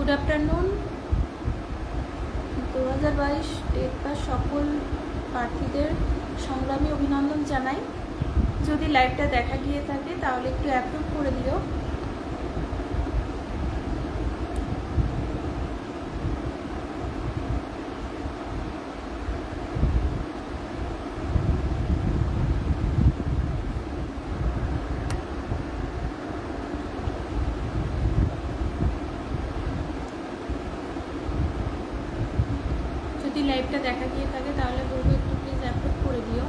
Good afternoon. 2022 TET pass সকল প্রার্থীদের সংগ্রামী অভিনন্দন জানাই। যদি লাইভটা দেখা গিয়ে থাকে তাহলে একটু অ্যাপ্রুভ করে দিও। যদি লাইভটা দেখা গিয়ে থাকে তাহলে বলবো একটু প্লিজ অ্যাপ্রুভ করে দিও।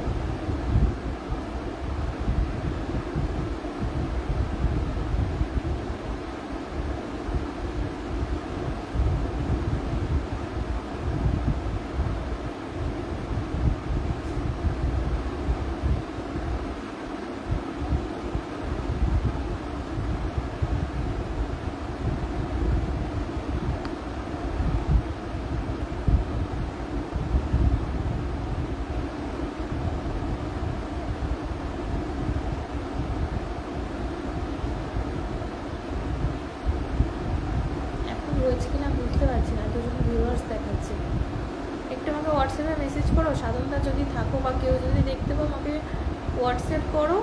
রয়েছে কিনা বুঝতে পারছি না, দুজন ভিউয়ার্স দেখাচ্ছে। একটু আমাকে হোয়াটসঅ্যাপে মেসেজ করো, সাধনটা যদি থাকো বা কেউ যদি দেখতে পাও আমাকে হোয়াটসঅ্যাপ করো।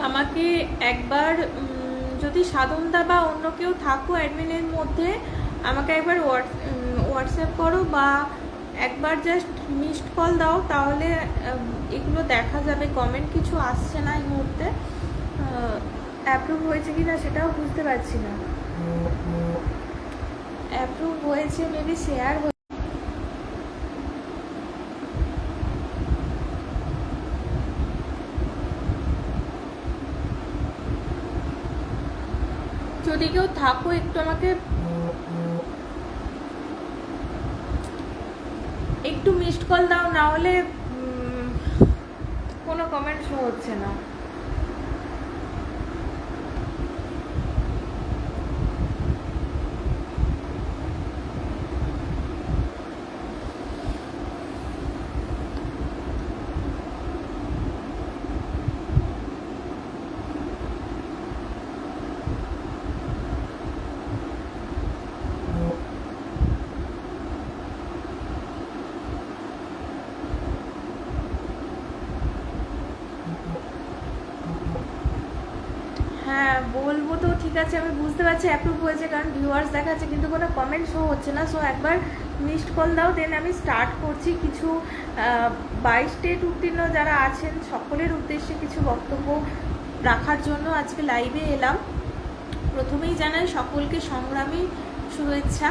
আমাকে একবার যদি সাধনদা বা অন্য কেউ থাকো অ্যাডমিনের মধ্যে আমাকে একবার হোয়াটসঅ্যাপ করো বা একবার জাস্ট মিসড কল দাও, তাহলে এগুলো দেখা যাবে। কমেন্ট কিছু আসছে না এই মুহূর্তে, অ্যাপ্রুভ হয়েছে কিনা সেটাও বুঝতে পারছি না। অ্যাপ্রুভ হয়েছে মেবি শেয়ার হয়ে, যদি কেউ থাকো একটু আমাকে একটু মিসড কল দাও, না হলে কোনো কমেন্ট শো হচ্ছে না। হ্যাঁ বলবো তো, ঠিক আছে আমি বুঝতে পারছি অ্যাপ্রুভ হয়েছে, কারণ ভিউয়ার্স দেখাচ্ছে কিন্তু কোনো কমেন্ট শো হচ্ছে না। সো একবার মিসড কল দাও, দেন আমি স্টার্ট করছি। কিছু 22 স্টেট উত্তীর্ণ যারা আছেন সকলের উদ্দেশ্যে কিছু বক্তব্য রাখার জন্য আজকে লাইভে এলাম। প্রথমেই জানাই সকলকে সংগ্রামী শুভেচ্ছা।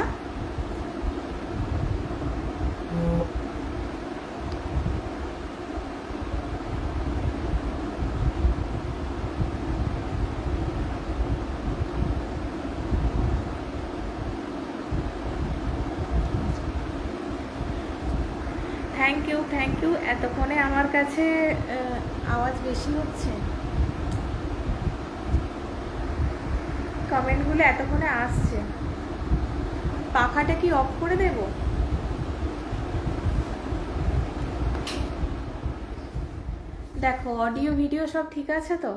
Thank you. এতক্ষণে আমার কাছে আওয়াজ বেশি হচ্ছে, কমেন্টগুলো এতক্ষণে আসছে। পাখাটা কি অফ করে দেব? দেখো অডিও ভিডিও সব ঠিক আছে তো?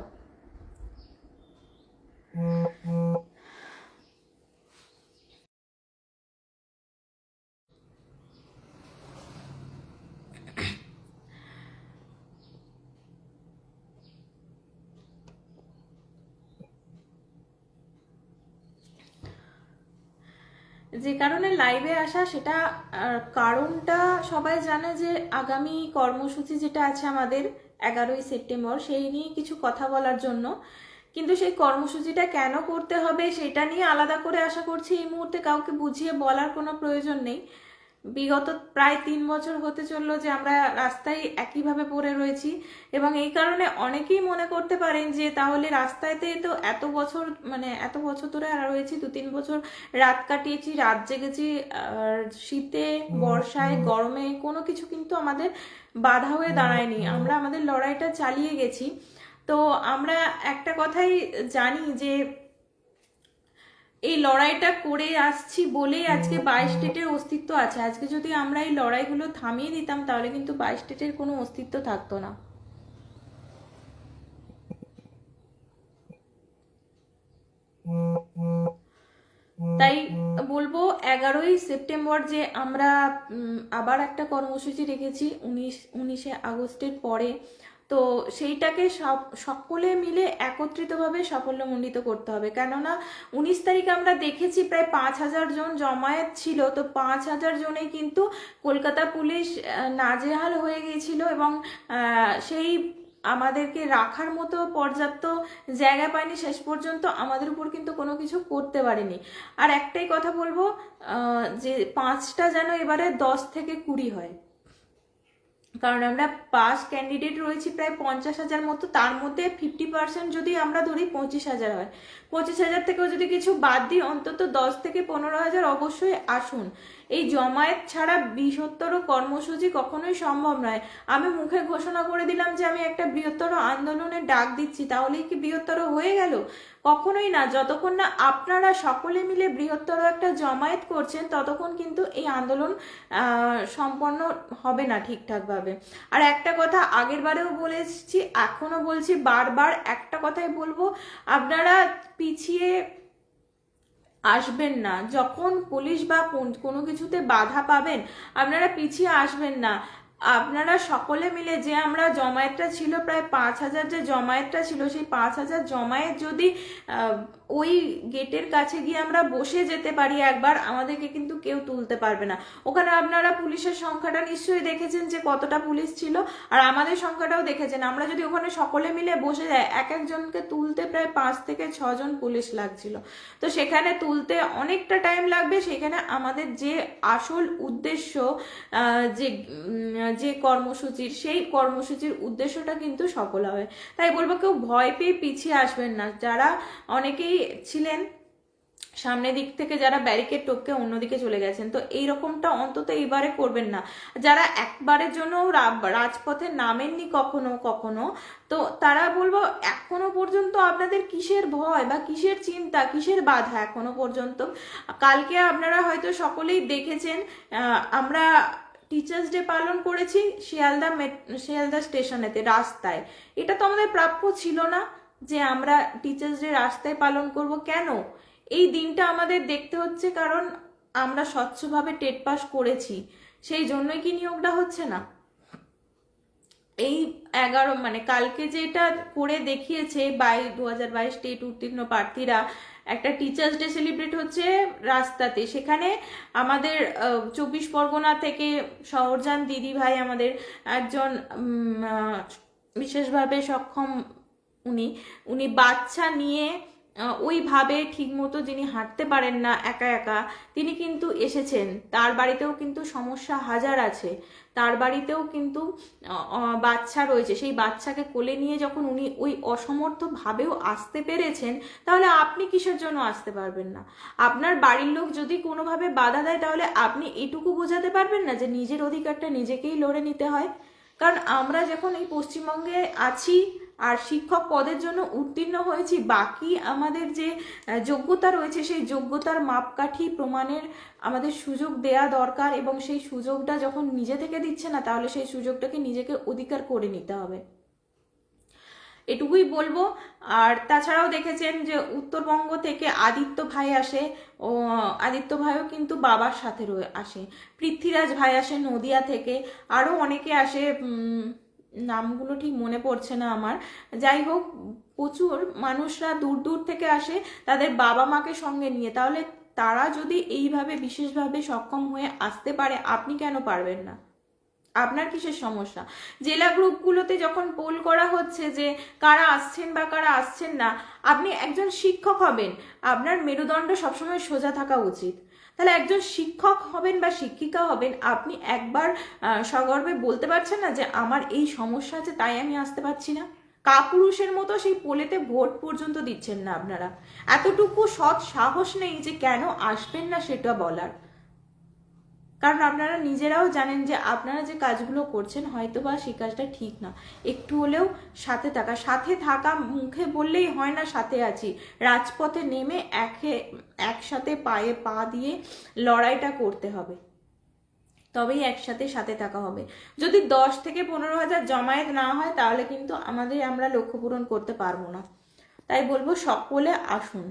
যে কারণে লাইভে আসা, সেটা কারণটা সবাই জানে যে আগামী কর্মসূচি যেটা আছে আমাদের 11ই সেপ্টেম্বর, সেই নিয়ে কিছু কথা বলার জন্য। কিন্তু সেই কর্মসূচিটা কেন করতে হবে সেটা নিয়ে আলাদা করে আশা করছি এই মুহূর্তে কাউকে বুঝিয়ে বলার কোনো প্রয়োজন নেই। বিগত প্রায় 3 বছর হতে চললো যে আমরা রাস্তায় একইভাবে পড়ে রয়েছি, এবং এই কারণে অনেকেই মনে করতে পারেন যে তাহলে রাস্তাতে তো এত বছর ধরে রয়েছি, 2-3 বছর রাত কাটিয়েছি, রাত জেগেছি, শীতে বর্ষায় গরমে কোনো কিছু কিন্তু আমাদের বাধা হয়ে দাঁড়ায়নি, আমরা আমাদের লড়াইটা চালিয়ে গেছি। তো আমরা একটা কথাই জানি যে এই লড়াইটা করে আসছি বলেই আজকে 22 স্টেটের অস্তিত্ব আছে। আজকে যদি আমরা এই লড়াইগুলো থামিয়ে দিতাম তাহলে কিন্তু 22 স্টেটের কোনো অস্তিত্ব থাকতো না। তাই বলবো 11ই সেপ্টেম্বর যে আমরা আবার একটা কর্মসূচি রেখেছি 19শে আগস্টের পরে, তো সেইটাকে সকলে মিলে একত্রিতভাবে সাফল্যমণ্ডিত করতে হবে। কেননা 19 তারিখে আমরা দেখেছি প্রায় 5,000 জন জমায়েত ছিল, তো 5,000 জনেই কিন্তু কলকাতা পুলিশ নাজেহাল হয়ে গিয়েছিল এবং সেই আমাদেরকে রাখার মতো পর্যাপ্ত জায়গা পায়নি, শেষ পর্যন্ত আমাদের উপর কিন্তু কোনো কিছু করতে পারেনি। আর একটাই কথা বলবো, যে 5টা যেন এবারে 10 থেকে 20 হয়, কারণ আমরা পাস ক্যান্ডিডেট রয়েছি প্রায় 50,000 মতো, তার মধ্যে 50% যদি আমরা ধরি 25,000 হয়, 25,000 থেকেও যদি কিছু বাদ দিই অন্তত 10 থেকে 15,000 অবশ্যই আসুন। এই জমায়েত ছাড়া বৃহত্তর কর্মসূচি কখনোই সম্ভব নয়। আমি মুখে ঘোষণা করে দিলাম যে আমি একটা বৃহত্তর আন্দোলনের ডাক দিচ্ছি, তাহলেই কি বৃহত্তর হয়ে গেল? কখনোই না। যতক্ষণ না আপনারা সকলে মিলে বৃহত্তর একটা জমায়েত করছেন ততক্ষণ কিন্তু এই আন্দোলন সম্পন্ন হবে না ঠিকঠাকভাবে। আর একটা কথা আগের বারেও বলেছি, এখনো বলছি, বারবার একটা কথাই বলবো, আপনারা পিছিয়ে আসবেন না। যখন পুলিশ বা কোনো কিছুতে বাধা পাবেন আপনারা পিছিয়ে আসবেন না। আপনারা সকলে মিলে, যে আমরা জমায়েতটা ছিল প্রায় 5,000, যে জমায়েতটা ছিল সেই 5,000 জমায়েত যদি ওই গেটের কাছে গিয়ে আমরা বসে যেতে পারি একবার, আমাদেরকে কিন্তু কেউ তুলতে পারবে না। ওখানে আপনারা পুলিশের সংখ্যাটা নিশ্চয়ই দেখেছেন যে কতটা পুলিশ ছিল, আর আমাদের সংখ্যাটাও দেখেছেন। আমরা যদি ওখানে সকলে মিলে বসে যাই, এক একজনকে তুলতে প্রায় 5 থেকে 6 জন পুলিশ লাগছিল, তো সেখানে তুলতে অনেকটা টাইম লাগবে। সেখানে আমাদের যে আসল উদ্দেশ্য, যে যে কর্মসূচির, সেই কর্মসূচির উদ্দেশ্যটা কিন্তু সফল হবে। তাই বলবো কেউ ভয় পেয়ে পিছিয়ে আসবেন না। যারা অনেকেই ছিলেন সামনের দিক থেকে, যারা ব্যারিকেড টপকে অন্যদিকে চলে গেছেন, তো এইরকমটা অন্তত এইবারে করবেন না। যারা একবারের জন্য রাজপথে নামেননি কখনো কখনো, তো তারা বলবো এখনো পর্যন্ত আপনাদের কিসের ভয় বা কিসের চিন্তা, কিসের বাধা এখনো পর্যন্ত? কালকে আপনারা হয়তো সকলেই দেখেছেন, আমরা টিচার্স ডে পালন করেছি শিয়ালদা স্টেশনেতে, রাস্তায়। এটা তো আমাদের প্রাপ্য ছিল না যে আমরা টিচার্স ডে রাস্তায় পালন করব। কেন এই দিনটা আমাদের দেখতে হচ্ছে? কারণ আমরা স্বচ্ছভাবে টেট পাস করেছি, সেই জন্যই কি নিয়োগটা হচ্ছে না? এই 11 কালকে যেটা করে দেখিয়েছে 2022 টেট উত্তীর্ণ প্রার্থীরা, একটা টিচার্স ডে সেলিব্রেট হচ্ছে রাস্তাতে, সেখানে আমাদের 24 পরগনা থেকে শহরজান দিদি ভাই, আমাদের একজন বিশেষভাবে সক্ষম, উনি উনি বাচ্চা নিয়ে ওইভাবে ঠিক মতো যিনি হাঁটতে পারেন না একা একা, তিনি কিন্তু এসেছেন। তার বাড়িতেও কিন্তু সমস্যা হাজার আছে, তার বাড়িতেও কিন্তু বাচ্চা রয়েছে। সেই বাচ্চাকে কোলে নিয়ে যখন উনি ওই অসমর্থভাবেও আসতে পেরেছেন, তাহলে আপনি কিসের জন্য আসতে পারবেন না? আপনার বাড়ির লোক যদি কোনোভাবে বাধা দেয়, তাহলে আপনি এটুকু বোঝাতে পারবেন না যে নিজের অধিকারটা নিজেকেই লড়ে নিতে হয়? কারণ আমরা যখন এই পশ্চিমবঙ্গে আছি আর শিক্ষক পদের জন্য উত্তীর্ণ হয়েছি, বাকি আমাদের যে যোগ্যতা রয়েছে সেই যোগ্যতার মাপকাঠি প্রমাণের আমাদের সুযোগ দেয়া দরকার, এবং সেই সুযোগটা যখন নিজে থেকে দিচ্ছে না, তাহলে সেই সুযোগটাকে নিজেকে অধিকার করে নিতে হবে, এটুকুই বলবো। আর তাছাড়াও দেখেছেন যে উত্তরবঙ্গ থেকে আদিত্য ভাই আসে, ও আদিত্য ভাইও কিন্তু বাবার সাথে আসে, পৃথ্বীরাজ ভাই আসে নদিয়া থেকে, আরও অনেকে আসে, নামগুলো ঠিক মনে পড়ছে না আমার। যাই হোক, প্রচুর মানুষরা দূর দূর থেকে আসে তাদের বাবা মাকে সঙ্গে নিয়ে। তাহলে তারা যদি এইভাবে বিশেষভাবে সক্ষম হয়ে আসতে পারে, আপনি কেন পারবেন না? আপনার কিসের সমস্যা? জেলা গ্রুপগুলোতে যখন পোল করা হচ্ছে যে কারা আসছেন বা কারা আসছেন না, আপনি একজন শিক্ষক হবেন, আপনার মেরুদণ্ড সবসময় সোজা থাকা উচিত। তাহলে একজন শিক্ষক হবেন বা শিক্ষিকা হবেন, আপনি একবার সগর্বে বলতে পারছেন না যে আমার এই সমস্যা আছে তাই আমি আসতে পারছি না? কাপুরুষের মতো সেই পোলেতে ভোট পর্যন্ত দিচ্ছেন না আপনারা। এতটুকু সৎ সাহস নেই যে কেন আসবেন না সেটা বলার। কারণ আপনারা নিজেরাও জানেন যে আপনারা যে কাজগুলো করছেন হয়তো বা সেই কাজটা ঠিক না। একটু হলেও সাথে থাকা মুখে বললেই হয় না সাথে আছি, রাজপথে নেমে একসাথে পায়ে পা দিয়ে লড়াইটা করতে হবে, তবেই একসাথে সাথে থাকা হবে। যদি 10 থেকে 15,000 জমায়েত না হয়, তাহলে কিন্তু আমরা লক্ষ্য পূরণ করতে পারবো না। তাই বলবো সকলে আসুন।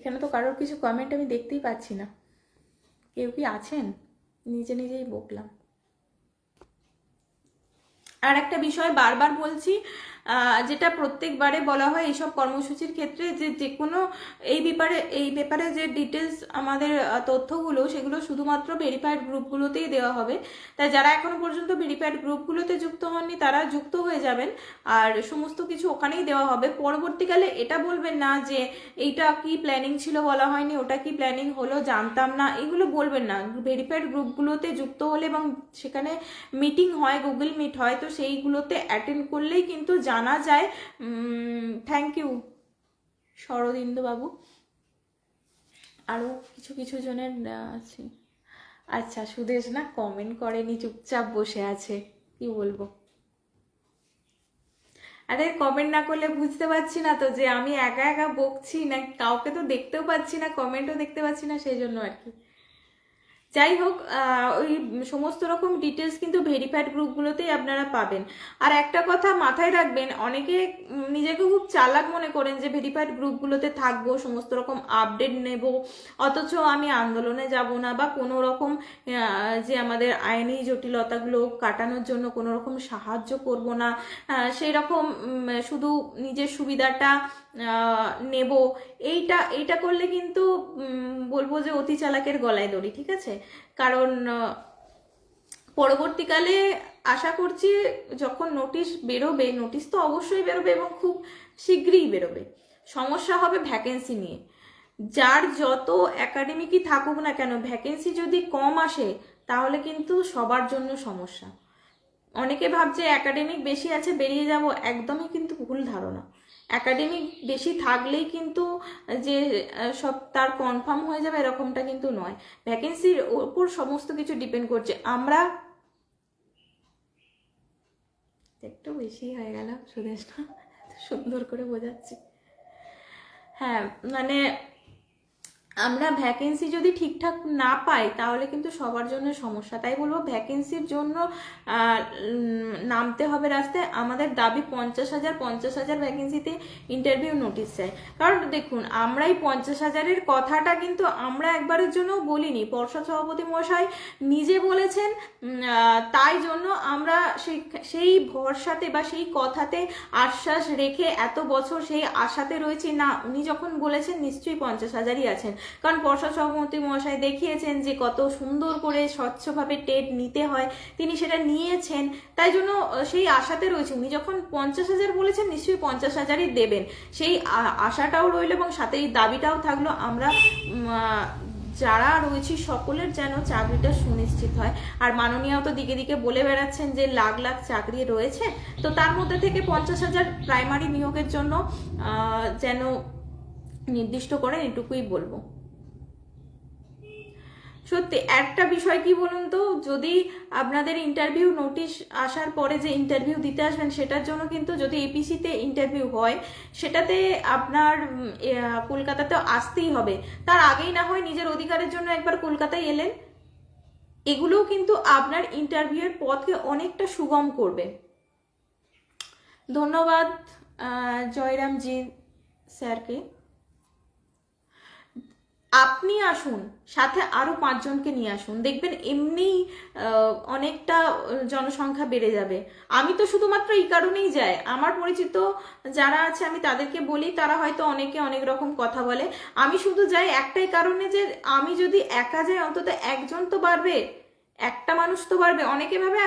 এখানে তো কারোর কিছু কমেন্ট আমি দেখতেই পাচ্ছি না। কেউ কি আছেন? নিজে নিজেই বকলাম। আর একটা বিষয় বারবার বলছি, যেটা প্রত্যেকবারে বলা হয় এইসব কর্মসূচির ক্ষেত্রে, যে যে কোনো এই ব্যাপারে যে ডিটেলস আমাদের তথ্যগুলো, সেগুলো শুধুমাত্র ভেরিফাইড গ্রুপগুলোতেই দেওয়া হবে। তাই যারা এখনো পর্যন্ত ভেরিফাইড গ্রুপগুলোতে যুক্ত হননি তারা যুক্ত হয়ে যাবেন, আর সমস্ত কিছু ওখানেই দেওয়া হবে। পরবর্তীকালে এটা বলবেন না যে এইটা কি প্ল্যানিং ছিল বলা হয়নি, ওটা কি প্ল্যানিং হলো জানতাম না, এগুলো বলবেন না। ভেরিফাইড গ্রুপগুলোতে যুক্ত হলে এবং সেখানে মিটিং হয়, গুগল মিট হয়, তো সেইগুলোতে অ্যাটেন্ড করলেই কিন্তু জানা যায়। থ্যাংক ইউ শরদিন্দু বাবু। আরও কিছু কিছু জনের আছে। আচ্ছা, সুদেশ না কমেন্ট করেনি, চুপচাপ বসে আছে, কি বলবো। আরে কমেন্ট না করলে বুঝতে পারছি না তো যে আমি একা একা বকছি না, কাউকে তো দেখতেও পাচ্ছি না, কমেন্টও দেখতে পাচ্ছি না, সেই জন্য আর কি। যাই হোক, ওই সমস্ত রকম ডিটেলস কিন্তু ভেরিফাইড গ্রুপগুলোতেই আপনারা পাবেন। আর একটা কথা মাথায় রাখবেন, অনেকে নিজেকে খুব চালাক মনে করেন যে ভেরিফাইড গ্রুপগুলোতে থাকবো, সমস্ত রকম আপডেট নেব, অথচ আমি আন্দোলনে যাব না, বা কোনো রকম যে আমাদের আইনি জটিলতাগুলো কাটানোর জন্য কোনো রকম সাহায্য করব না, সেই রকম শুধু নিজের সুবিধাটা নেব, এইটা করলে কিন্তু বলবো যে অতি চালাকের গলায় দড়ি, ঠিক আছে? কারণ পরবর্তীকালে আশা করছি যখন নোটিশ বেরোবে, নোটিশ তো অবশ্যই বেরোবে এবং খুব শীঘ্রই বেরোবে, সমস্যা হবে ভ্যাকেন্সি নিয়ে। যার যত একাডেমিকই থাকুক না কেন, ভ্যাকেন্সি যদি কম আসে তাহলে কিন্তু সবার জন্য সমস্যা। অনেকে ভাবছে একাডেমিক বেশি আছে বেরিয়ে যাব, একদমই কিন্তু ভুল ধারণা। একাডেমিক বেশি থাকলেই কিন্তু যে সব তার কনফার্ম হয়ে যাবে এরকমটা কিন্তু নয়। ভ্যাকেন্সির উপর সমস্ত কিছু ডিপেন্ড করছে। আমরা একটু বেশি হয়ে গেল সুদেশটা, সুন্দর করে বোঝাচ্ছি। হ্যাঁ, মানে আমরা ভ্যাকেন্সি যদি ঠিকঠাক না পাই তাহলে কিন্তু সবার জন্য সমস্যা। তাই বলবো ভ্যাকেন্সির জন্য নামতে হবে রাস্তায়। আমাদের দাবি 50,000 ভ্যাকেন্সিতে ইন্টারভিউ নোটিশ চাই। কারণ দেখুন, আমরা এই 50,000-এর কথাটা কিন্তু আমরা একবারের জন্য বলিনি, পর্ষদ সভাপতি মশাই নিজে বলেছেন। তাই জন্য আমরা সেই ভরসাতে বা সেই কথাতে আশ্বাস রেখে এত বছর সেই আশাতে রয়েছি। না, উনি যখন বলেছেন নিশ্চয়ই 50,000-ই আছেন, কারণ পর্ষদ সভাপতি মহাশয় দেখিয়েছেন যে কত সুন্দর করে স্বচ্ছভাবে টেট নিতে হয়, তিনি সেটা নিয়েছেন। তাই জন্য সেই আশাতে রয়েছে, উনি যখন 50,000 বলেছেন নিশ্চয়ই 50,000-ই দেবেন, সেই আশাটাও রইল এবং সাথে এই দাবিটাও থাকলো। আমরা যারা রয়েছি সকলের যেন চাকরিটা সুনিশ্চিত হয়। আর মাননীয় তো দিকে দিকে বলে বেড়াচ্ছেন যে লাখ লাখ চাকরি রয়েছে, তো তার মধ্যে থেকে 50,000 প্রাইমারি নিয়োগের জন্য যেন নির্দিষ্ট করেন, এটুকুই বলবো। সত্যি একটা বিষয় কি বলুন তো, যদি আপনাদের ইন্টারভিউ নোটিশ আসার পরে যে ইন্টারভিউ দিতে আসবেন সেটার জন্য কিন্তু যদি এপিসিতে ইন্টারভিউ হয়, সেটাতে আপনার কলকাতাতে আসতেই হবে। তার আগেই না হয় নিজের অধিকারের জন্য একবার কলকাতায় এলেন, এগুলোও কিন্তু আপনার ইন্টারভিউয়ের পথকে অনেকটা সুগম করবে। ধন্যবাদ জয়রামজি স্যারকে। আপনি আসুন, সাথে আরো 5 জনকে নিয়ে আসুন, দেখবেন এমনি অনেকটা জনসংখ্যা বেড়ে যাবে। আমি তো শুধুমাত্র এই কারণেই যাই, আমার পরিচিত যারা আছে আমি তাদেরকে বলি, তারা হয়তো অনেকে অনেক রকম কথা বলে। আমি শুধু যাই একটাই কারণে, যে আমি যদি একা যাই অন্তত একজন তো বাড়বে, একটা মানুষ তো বাড়বে। অনেকে ভাবে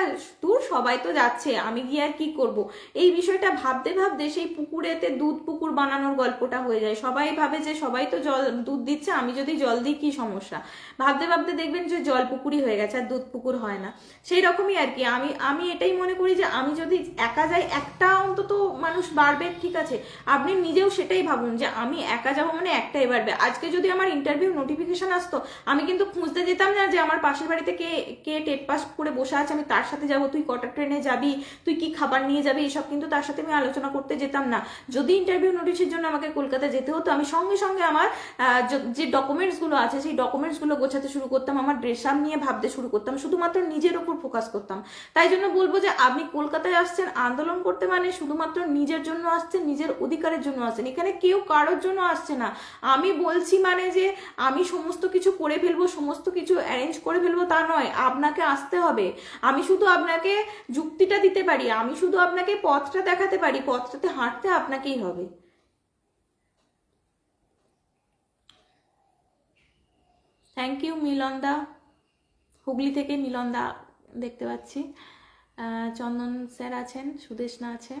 দূর সবাই তো যাচ্ছে, আমি গিয়ে আর কি করব, এই বিষয়টা ভাবতে ভাবতে সেই পুকুরেতে দুধ পুকুর বানানোর গল্পটা হয়ে যায়। সবাই ভাবে যে সবাই তো দুধ দিচ্ছে, আমি যদি জল দিই কি সমস্যা, ভাবতে ভাবতে দেখবেন যে জল পুকুরই হয়ে গেছে, আর দুধ পুকুর হয় না। সেই রকমই আর কি, আমি এটাই মনে করি যে আমি যদি একা যাই একটা অন্তত মানুষ বাড়বে, ঠিক আছে? আপনি নিজেও সেটাই ভাবুন যে আমি একা যাবো মানে একটাই বাড়বে। আজকে যদি আমার ইন্টারভিউ নোটিফিকেশন আসতো, আমি কিন্তু খুঁজতে যেতাম না যে আমার পাশের বাড়িতে কে কে টেট পাস করে বসে আছে আমি তার সাথে যাব, তুই কটা ট্রেনে যাবি, তুই কি খাবার নিয়ে যাবি, এসব কিন্তু তার সাথে আমি আলোচনা করতে যেতাম না। যদি ইন্টারভিউ নোটিশের জন্য আমাকে কলকাতা যেতে হতো, আমি সঙ্গে সঙ্গে আমার যে ডকুমেন্টসগুলো আছে সেই ডকুমেন্টসগুলো গোছাতে শুরু করতাম, আমার ড্রেস আপ নিয়ে ভাবতে শুরু করতাম, শুধুমাত্র নিজের ওপর ফোকাস করতাম। তাই জন্য বলবো যে আপনি কলকাতায় আসছেন আন্দোলন করতে, মানে শুধুমাত্র নিজের জন্য আসছেন, নিজের অধিকারের জন্য আসছেন, এখানে কেউ কারোর জন্য আসছে না। আমি বলছি মানে যে আমি সমস্ত কিছু করে ফেলবো, সমস্ত কিছু অ্যারেঞ্জ করে ফেলবো তা নয়, আপনাকে আসতে হবে। আমি শুধু আপনাকে যুক্তিটা দিতে পারি, আমি শুধু আপনাকে পথটা দেখাতে পারি, পথটাতে হাঁটতে আপনাকেই হবে। থ্যাংক ইউ মিলনদা, হুগলি থেকে মিলনদা দেখতে পাচ্ছি। চন্দন স্যার আছেন, সুদেশনা আছে।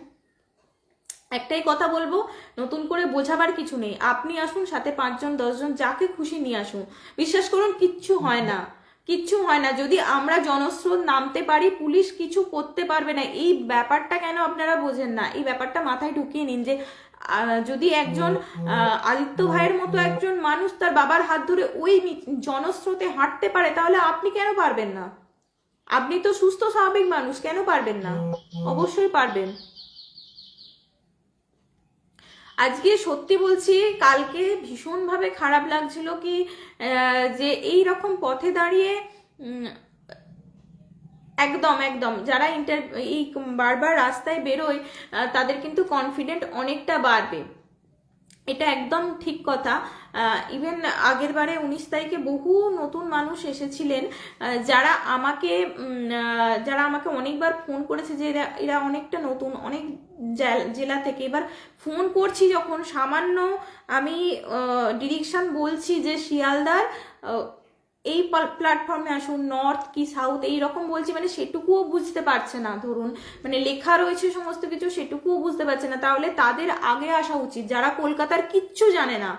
একটাই কথা বলবো, নতুন করে বোঝাবার কিছু নেই, আপনি আসুন, সাথে 5 জন 10 জন যাকে খুশি নিয়ে আসুন, বিশ্বাস করুন কিচ্ছু হয় না, কিচ্ছু হয় না। যদি আমরা জনস্রোত নামতে পারি, পুলিশ কিছু করতে পারবে না। এই ব্যাপারটা কেন আপনারা বোঝেন না, এই ব্যাপারটা মাথায় ঢুকিয়ে নিন যে যদি একজন আদিত্য ভাইয়ের মতো একজন মানুষ তার বাবার হাত ধরে ওই জনস্রোতে হাঁটতে পারে, তাহলে আপনি কেন পারবেন না? আপনি তো সুস্থ স্বাভাবিক মানুষ, কেন পারবেন না? অবশ্যই পারবেন। আজকে সত্যি বলছি, কালকে ভীষণভাবে খারাপ লাগছিল কি যে এই রকম পথে দাঁড়িয়ে একদম একদম যারা এই বারবার রাস্তায় বেরোয় তাদের কিন্তু কনফিডেন্ট অনেকটা বাড়বে, এটা একদম ঠিক কথা। ইভেন আগের বারে 19 তারিখে বহু নতুন মানুষ এসেছিলেন, যারা আমাকে অনেকবার ফোন করেছে যে এরা অনেকটা নতুন, অনেক জেলা থেকে। এবার ফোন করছি যখন, সামান্য আমি ডিরেকশন বলছি যে শিয়ালদার এই প্ল্যাটফর্মে আসুন, নর্থ কি সাউথ এই রকম বলছি, মানে সেটুকুও বুঝতে পারছে না, ধরুন মানে লেখা রয়েছে সমস্ত কিছু, সেটুকুও বুঝতে পারছে না। তাহলে তাদের আগে আসা উচিত, যারা কলকাতার কিচ্ছু জানে না।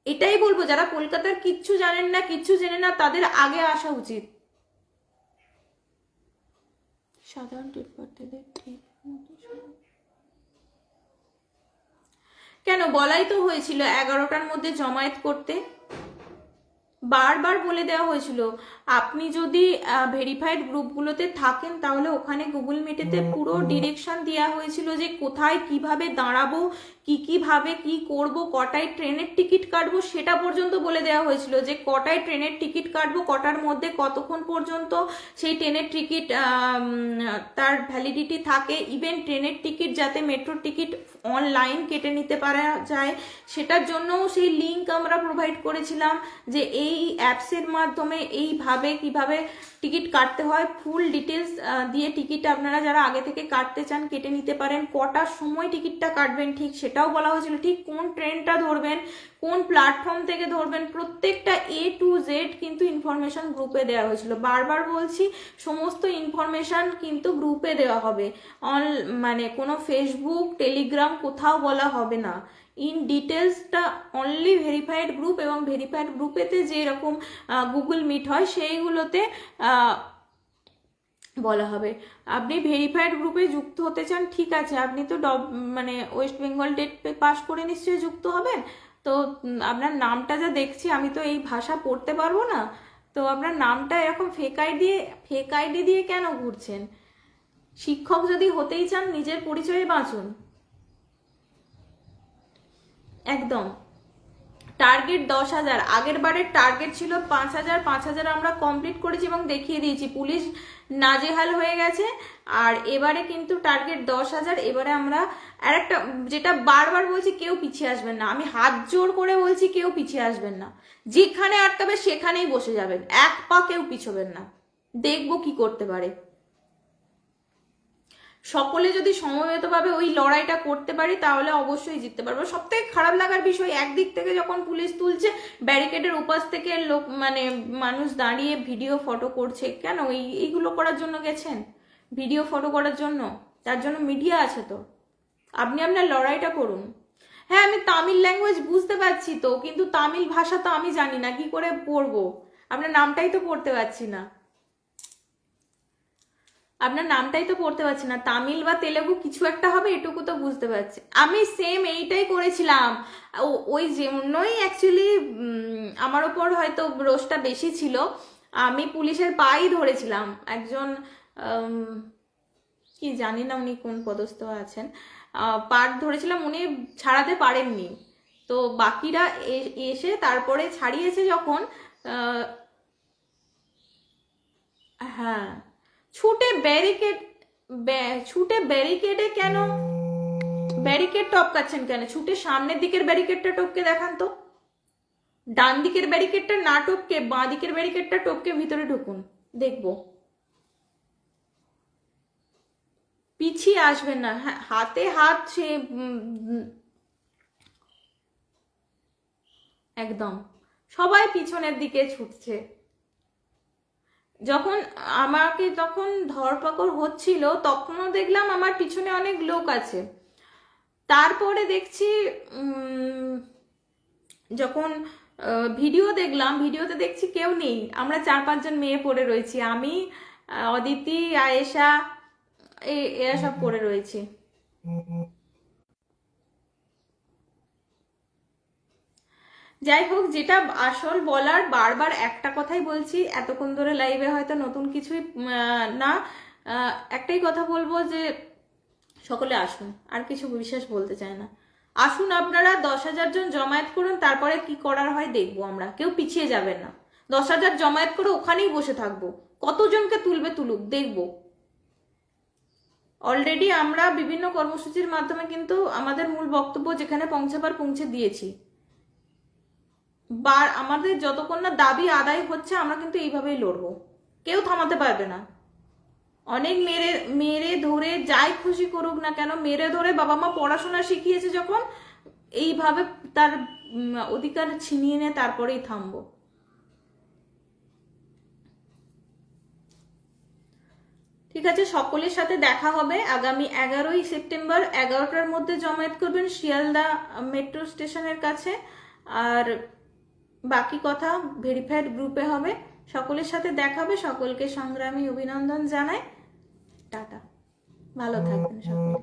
এটাই বলবো, যারা কলকাতার কিচ্ছু জানেন না, কিচ্ছু জেনে না, তাদের আগে আসা উচিত। সাধারণ টিটপাট্টাদের ঠিক কেন বলাই তো হয়েছিল 11টার মধ্যে জমায়েত করতে, বারবার বলে দেওয়া হয়েছিল। আপনি যদি ভেরিফাইড গ্রুপগুলোতে থাকেন তাহলে ওখানে গুগল মিটেতে পুরো ডিরেকশন দেওয়া হয়েছিল যে কোথায় কিভাবে দাঁড়াবো, কিভাবে কি করব, কটায় ট্রেনের টিকিট কাটবো, সেটা পর্যন্ত বলে দেওয়া হয়েছিল যে কটায় ট্রেনের টিকিট কাটবো, কটার মধ্যে কতক্ষণ পর্যন্ত সেই ট্রেনের টিকিট তার ভ্যালিডিটি থাকে। ইভেন ট্রেনের টিকিট যাতে মেট্রোর টিকিট অনলাইন কেটে নিতে পারা যায়, সেটার জন্যও সেই লিঙ্ক আমরা প্রোভাইড করেছিলাম যে এই অ্যাপসের মাধ্যমে এইভাবে কিভাবে টিকিট কাটতে হয়, ফুল ডিটেলস দিয়ে টিকিট আপনারা যারা আগে থেকে কাটতে চান কেটে নিতে পারেন। কটার সময় টিকিটটা কাটবেন ঠিক সেটাও বলা হয়েছিল, ঠিক কোন ট্রেনটা ধরবেন, কোন প্ল্যাটফর্ম থেকে ধরবেন, প্রত্যেকটা A to Z কিন্তু ইনফরমেশন গ্রুপে দেওয়া হয়েছিল। বারবার বলছি, সমস্ত ইনফরমেশন কিন্তু গ্রুপে দেওয়া হবে, মানে কোনো ফেসবুক টেলিগ্রাম কোথাও বলা হবে না। ইন ডিটেলসটা অনলি ভেরিফাইড গ্রুপ, এবং ভেরিফাইড গ্রুপেতে যেরকম গুগল মিট হয় সেইগুলোতে বলা হবে। আপনি ভেরিফাইড গ্রুপে যুক্ত হতে চান, ঠিক আছে, আপনি তো মানে ওয়েস্ট বেঙ্গল টেট পাস করে নিশ্চয়ই যুক্ত হবেন। তো আপনার নামটা যা দেখছি, আমি তো এই ভাষা পড়তে পারবো না, তো আপনার নামটা এরকম ফেক আইডি দিয়ে কেন ঘুরছেন? শিক্ষক যদি হতেই চান নিজের পরিচয়ে বাঁচুন। একদম টার্গেট 10,000, আগের বারের টার্গেট ছিল 5,000, 5,000 আমরা কমপ্লিট করেছি এবং দেখিয়ে দিয়েছি, পুলিশ নাজেহাল হয়ে গেছে। আর এবারে কিন্তু টার্গেট 10,000। এবারে আমরা আর একটা যেটা বারবার বলছি, কেউ পিছিয়ে আসবেন না, আমি হাত জোর করে বলছি, কেউ পিছিয়ে আসবেন না, যেখানে আটকাবে সেখানেই বসে যাবেন, এক পা কেউ পিছবেন না, দেখবো কি করতে পারে। সকলে যদি সমবেতভাবে ওই লড়াইটা করতে পারি তাহলে অবশ্যই জিততে পারবো। সব থেকে খারাপ লাগার বিষয়, একদিক থেকে যখন পুলিশ তুলছে, ব্যারিকেডের উপাস থেকে লোক মানে মানুষ দাঁড়িয়ে ভিডিও ফটো করছে। কেন এইগুলো করার জন্য গেছেন? ভিডিও ফটো করার জন্য? তার জন্য মিডিয়া আছে তো, আপনি আপনার লড়াইটা করুন। হ্যাঁ, আমি তামিল ল্যাঙ্গুয়েজ বুঝতে পারছি তো, কিন্তু তামিল ভাষা তো আমি জানি না, কি করে পড়বো? আপনার নামটাই তো পড়তে পারছি না, আপনার নামটাই তো পড়তে পারছি না। তামিল বা তেলেগু কিছু একটা হবে, এটুকু তো বুঝতে পারছি। আমি সেম এইটাই করেছিলাম, ওই জন্যই অ্যাকচুয়ালি আমার ওপর হয়তো রোষটা বেশি ছিল। আমি পুলিশের পাই ধরেছিলাম, একজন কি জানি না উনি কোন পদস্থ আছেন, পাট ধরেছিলাম, উনি ছাড়াতে পারেননি। তো বাকিরা এসে তারপরে ছাড়িয়েছে যখন, হ্যাঁ, ছুটে ব্যারিকেড, ছুটে ব্যারিকেডে কেন, ব্যারিকেড টপকাচ্ছেন কেন? ছুটে সামনের দিকের ব্যারিকেডটা টপকে দেখান তো। ডান দিকের ব্যারিকেডটা না টপকে বাঁ দিকের ব্যারিকেডটা টপকে ভিতরে ঢুকুন, দেখবো। পিছিয়ে আসবেন না, হ্যাঁ, হাতে হাত সে একদম সবাই পিছনের দিকে ছুটছে। যখন আমাকে তখন ধরপাকড় হচ্ছিল তখনও দেখলাম আমার পিছনে অনেক লোক আছে। তারপরে দেখছি যখন ভিডিও দেখলাম, ভিডিওতে দেখছি কেউ নেই, আমরা 4-5 জন মেয়ে পড়ে রয়েছি, আমি, অদিতি, আয়েশা, এরা সব পড়ে রয়েছি। যাই হোক, যেটা আসল বলার, বারবার একটা কথাই বলছি, এতক্ষণ ধরে লাইভে হয়তো নতুন কিছুই না, একটাই কথা বলবো যে সকলে আসুন, আর কিছু বিশেষ বলতে চাই না। আসুন আপনারা, 10,000 জন জমায়েত করুন, তারপরে কি করার হয় দেখবো আমরা, কেউ পিছিয়ে যাবেন না। 10,000 জমায়েত করে ওখানেই বসে থাকবো, কতজনকে তুলবে তুলুক, দেখবো। অলরেডি আমরা বিভিন্ন কর্মসূচির মাধ্যমে কিন্তু আমাদের মূল বক্তব্য যেখানে পৌঁছাবার পৌঁছে দিয়েছি। আমাদের যতক্ষণ না দাবি আদায় হচ্ছে আমরা কিন্তু এইভাবেই লড়বো, কেউ থামাতে পারবে না। অনেক মেরে মেরে ধরে যাই খুশি করুক না কেন, মেরে ধরে বাবা মা পড়াশোনা শিখিয়েছে যখন, এইভাবে তার অধিকার ছিনিয়ে নিয়ে তারপরেই থামবো। ঠিক আছে, সকলের সাথে দেখা হবে আগামী 11ই সেপ্টেম্বর 11টার মধ্যে। জমায়েত করবেন শিয়ালদা মেট্রো স্টেশনের কাছে, আর বাকি কথা ভেরিফাইড গ্রুপে হবে। সকলের সাথে দেখা হবে, সকলকে সংগ্রামী অভিনন্দন জানাই। টাটা, ভালো থাকবেন সকলে।